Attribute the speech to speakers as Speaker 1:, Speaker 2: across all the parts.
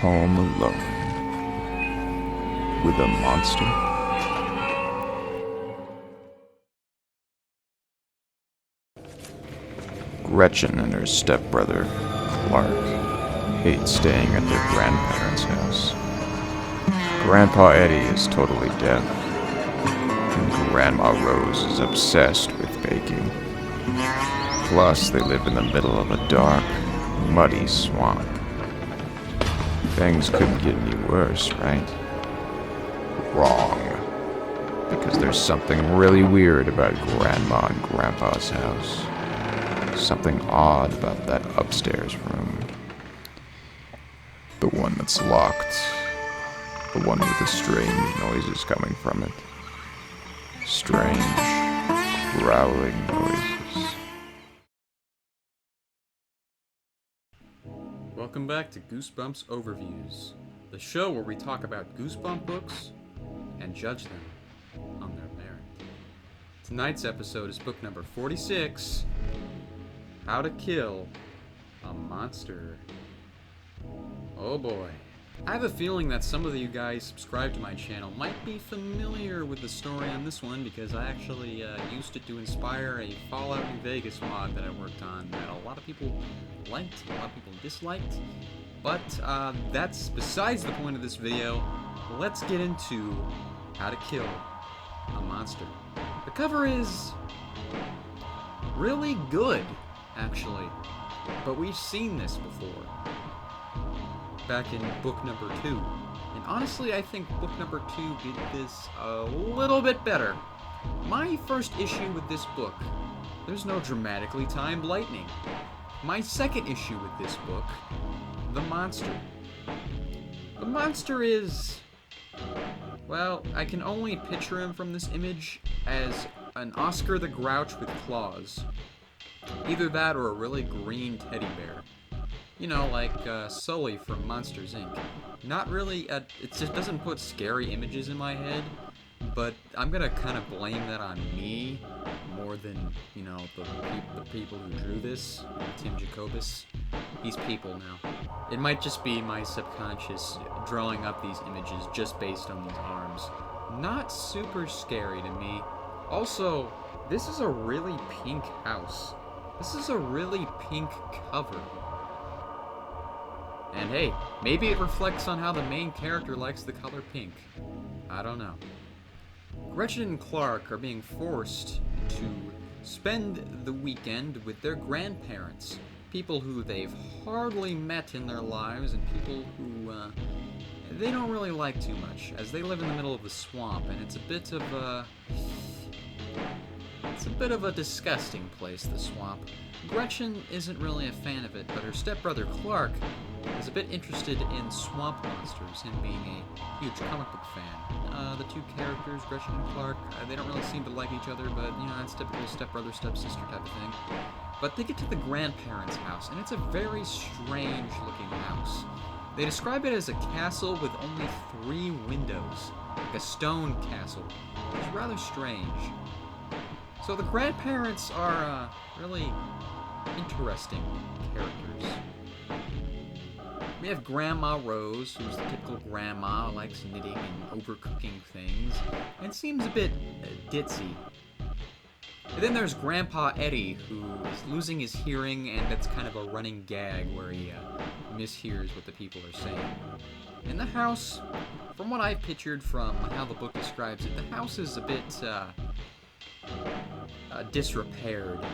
Speaker 1: Home alone with a monster. Gretchen and her stepbrother, Clark, hate staying at their grandparents' house. Grandpa Eddie is totally deaf, and Grandma Rose is obsessed with baking. Plus, they live in the middle of a dark, muddy swamp. Things couldn't get any worse, right? Wrong. Because there's something really weird about Grandma and Grandpa's house. Something odd about that upstairs room. The one that's locked. The one with the strange noises coming from it. Strange, growling noises.
Speaker 2: Welcome back to Goosebumps Overviews, the show where we talk about Goosebump books and judge them on their merit. Tonight's episode is book number 46, How to Kill a Monster. Oh boy. I have a feeling that some of you guys subscribed to my channel might be familiar with the story on this one because I actually used it to inspire a Fallout New Vegas mod that I worked on that a lot of people liked, a lot of people disliked, but that's besides the point of this video. Let's get into how to kill a monster. The cover is really good, actually, but we've seen this before. Back in book number 2. And honestly, I think book number 2 did this a little bit better. My first issue with this book, there's no dramatically timed lightning. My second issue with this book, the monster. The monster is, well, I can only picture him from this image as an Oscar the Grouch with claws. Either that or a really green teddy bear. You know, like Sully from Monsters, Inc. Not really, it just doesn't put scary images in my head, but I'm gonna kind of blame that on me more than, you know, the people who drew this. Tim Jacobus. He's people now. It might just be my subconscious drawing up these images just based on these arms. Not super scary to me. Also, this is a really pink house. This is a really pink cover. And hey, maybe it reflects on how the main character likes the color pink. I don't know. Gretchen and Clark are being forced to spend the weekend with their grandparents. People who they've hardly met in their lives and people who they don't really like too much, as they live in the middle of the swamp, and it's a bit of a disgusting place, the swamp. Gretchen isn't really a fan of it, but her stepbrother Clark is a bit interested in swamp monsters, him being a huge comic book fan. The two characters, Gretchen and Clark, they don't really seem to like each other, but, you know, that's typical stepbrother, stepsister type of thing. But they get to the grandparents' house, and it's a very strange-looking house. They describe it as a castle with only 3 windows, like a stone castle. It's rather strange. So the grandparents are really interesting characters. We have Grandma Rose, who's the typical grandma, likes knitting and overcooking things, and seems a bit ditzy. And then there's Grandpa Eddie, who is losing his hearing, and it's kind of a running gag where he mishears what the people are saying. In the house, from what I've pictured from how the book describes it, the house is a bit disrepaired.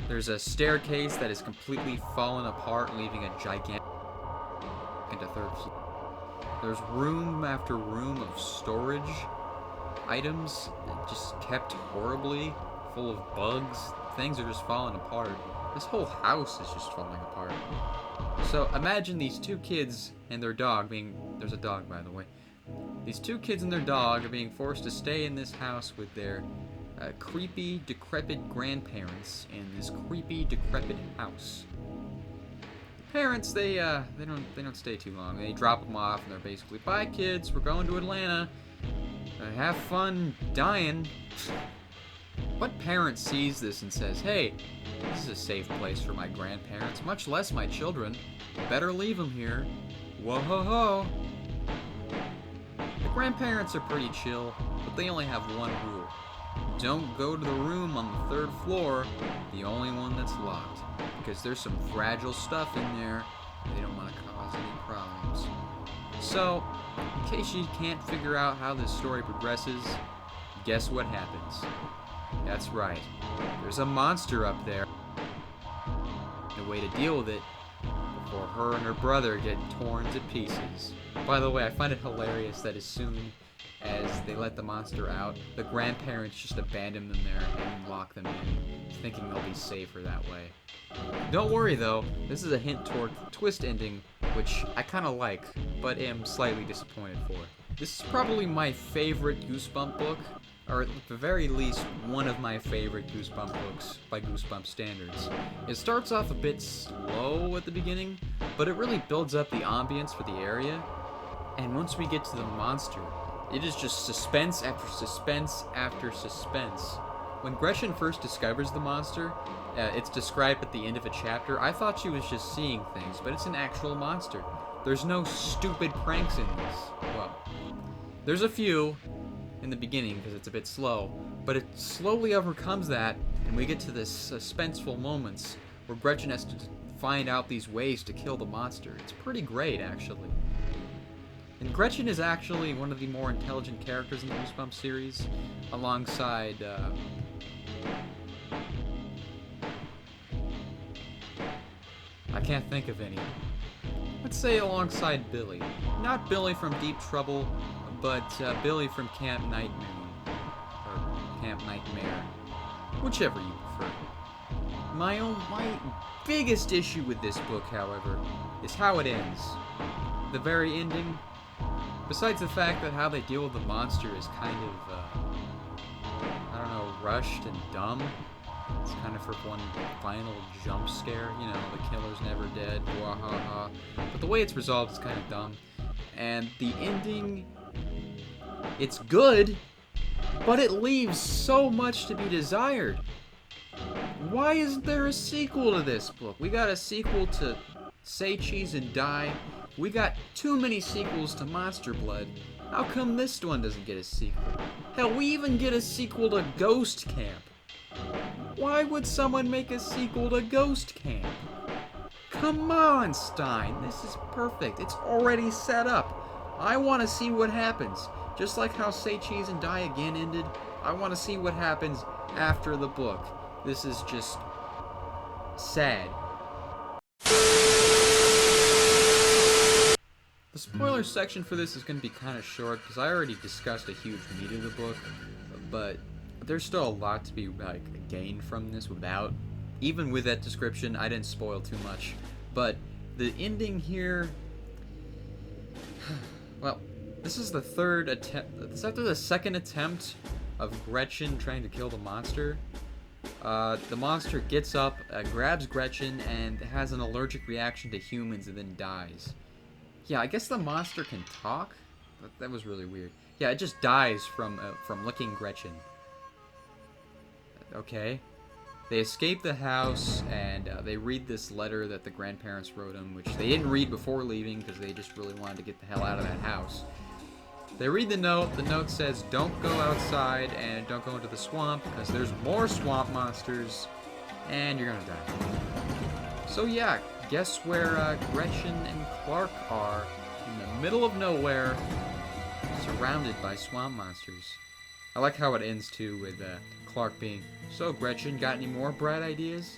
Speaker 2: There's a staircase that is completely fallen apart, leaving a gigantic into 3rd floor. There's room after room of storage items just kept horribly, full of bugs. Things are just falling apart. This whole house is just falling apart. So imagine these 2 kids and their dog there's a dog, by the way. These 2 kids and their dog are being forced to stay in this house with their creepy, decrepit grandparents in this creepy, decrepit house. The parents, they don't stay too long. They drop them off, and they're basically, "Bye, kids. We're going to Atlanta. Have fun dying." What parent sees this and says, "Hey, this is a safe place for my grandparents, much less my children. Better leave them here." Whoa-ho-ho! The grandparents are pretty chill, but they only have one rule. Don't go to the room on the 3rd floor, the only one that's locked, because there's some fragile stuff in there. They don't want to cause any problems. So, in case you can't figure out how this story progresses, guess what happens? That's right. There's a monster up there. The way to deal with it before her and her brother get torn to pieces. By the way, I find it hilarious that as soon as they let the monster out, the grandparents just abandon them there and lock them in, thinking they'll be safer that way. Don't worry though, this is a hint toward the twist ending, which I kinda like, but am slightly disappointed for. This is probably my favorite Goosebump book, or at the very least, one of my favorite Goosebump books by Goosebump standards. It starts off a bit slow at the beginning, but it really builds up the ambience for the area, and once we get to the monster, it is just suspense after suspense after suspense. When Gretchen first discovers the monster, it's described at the end of a chapter. I thought she was just seeing things, but it's an actual monster. There's no stupid pranks in this. Well, there's a few in the beginning because it's a bit slow, but it slowly overcomes that, and we get to this suspenseful moments where Gretchen has to find out these ways to kill the monster. It's pretty great, actually. And Gretchen is actually one of the more intelligent characters in the Goosebumps series, alongside, I can't think of any. Let's say alongside Billy. Not Billy from Deep Trouble, but Billy from Camp Nightmare. Or Camp Nightmare. Whichever you prefer. My biggest issue with this book, however, is how it ends. The very ending, besides the fact that how they deal with the monster is kind of, I don't know, rushed and dumb. It's kind of for one final jump scare, you know, the killer's never dead, wahaha. But the way it's resolved is kind of dumb. And the ending, it's good, but it leaves so much to be desired. Why isn't there a sequel to this book? We got a sequel to Say Cheese and Die. We got too many sequels to Monster Blood. How come this one doesn't get a sequel? Hell, we even get a sequel to Ghost Camp. Why would someone make a sequel to Ghost Camp? Come on, Stein. This is perfect. It's already set up. I want to see what happens. Just like how Say Cheese and Die Again ended, I want to see what happens after the book. This is just sad. The spoiler section for this is going to be kind of short because I already discussed a huge meat of the book, but there's still a lot to be gained from this without. Even with that description, I didn't spoil too much. But the ending here, well, this is the third attempt. This is after the second attempt of Gretchen trying to kill the monster. The monster gets up, grabs Gretchen, and has an allergic reaction to humans and then dies. Yeah, I guess the monster can talk? That was really weird. Yeah, it just dies from licking Gretchen. Okay. They escape the house, and they read this letter that the grandparents wrote them, which they didn't read before leaving because they just really wanted to get the hell out of that house. They read the note. The note says, don't go outside and don't go into the swamp because there's more swamp monsters and you're gonna die. So yeah, guess where Gretchen and Clark are in the middle of nowhere, surrounded by swamp monsters. I like how it ends too with Clark being, so Gretchen, got any more bright ideas?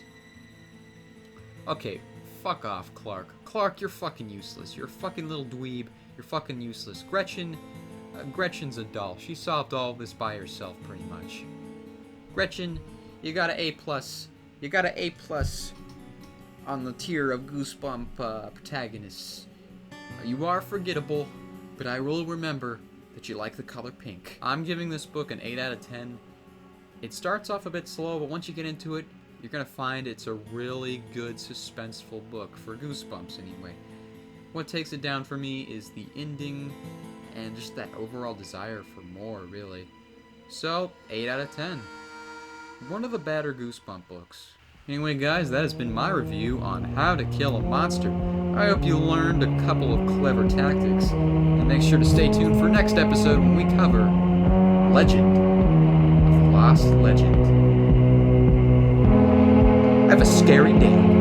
Speaker 2: Okay, fuck off, Clark. Clark, you're fucking useless. You're a fucking little dweeb. You're fucking useless. Gretchen's a doll. She solved all this by herself, pretty much. Gretchen, you got an A+. You got an A+ on the tier of Goosebump protagonists. You are forgettable, but I will remember that you like the color pink. I'm giving this book an 8 out of 10. It starts off a bit slow, but once you get into it, you're gonna find it's a really good suspenseful book, for Goosebumps anyway. What takes it down for me is the ending and just that overall desire for more, really. So, 8 out of 10. One of the better Goosebump books. Anyway guys, that has been my review on How to Kill a Monster. I hope you learned a couple of clever tactics, and make sure to stay tuned for next episode when we cover Legend of Lost Legend. Have a scary day.